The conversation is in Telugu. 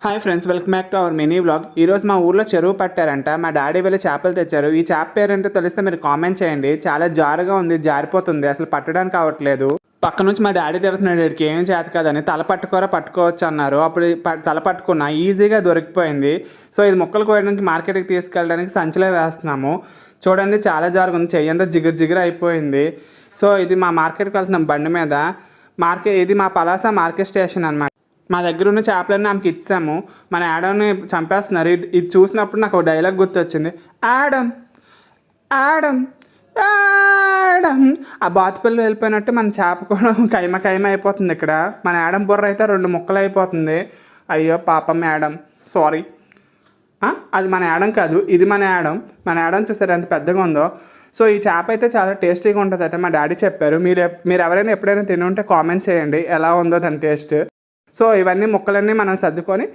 Hi friends, welcome back to our mini vlog. ఈరోజు మా ఊర్లో చెరువు పట్టారంట. మా డాడీ వెళ్ళి చేపలు తెచ్చారు. ఈ చేప పేరేంటో తెలిస్తే మీరు కామెంట్ చేయండి. చాలా జారుగా ఉంది, జారిపోతుంది, అసలు పట్టడానికి అవ్వట్లేదు. పక్క నుంచి మా డాడీ తిడుతున్నాడు, వీడికి ఏం చేత కాదని. తల పట్టుకోవచ్చు అన్నారు. అప్పుడు తల పట్టుకున్నా, ఈజీగా దొరికిపోయింది. సో ఇది ముక్కలు కోయడానికి మార్కెట్కి తీసుకెళ్ళడానికి సంచిలో వేస్తున్నాము. చూడండి, చాలా జారుగుంది, చెయ్యంతా జిగురు జిగురు అయిపోయింది. సో ఇది మా మార్కెట్కి వెళ్తున్నాం బండి మీద. ఇది మా పలాస మార్కెట్ స్టేషన్ అనమాట. మా దగ్గర ఉన్న చేపలన్నీ ఆమెకి ఇచ్చాము. మన యాడమ్ని చంపేస్తున్నారు. ఇది చూసినప్పుడు నాకు ఒక డైలాగ్ గుర్తొచ్చింది. యాడమ్ యాడమ్ యాడమ్, ఆ బాతుపల్లి వెళ్ళిపోయినట్టు మన చేప కూడా కైమ కైమ అయిపోతుంది. ఇక్కడ మన యాడమ్ బుర్ర అయితే 2 ముక్కలు అయిపోతుంది. అయ్యో పాపం యాడమ్, సారీ. అది మన యాడం కాదు, ఇది మన యాడం. మన యాడం చూసారు ఎంత పెద్దగా ఉందో. సో ఈ చేప అయితే చాలా టేస్టీగా ఉంటుంది అయితే మా డాడీ చెప్పారు. మీరు ఎవరైనా ఎప్పుడైనా తిని ఉంటే కామెంట్ చేయండి ఎలా ఉందో దాని టేస్ట్. సో ఇవన్నీ ముక్కలన్నీ మనం సర్దుకొని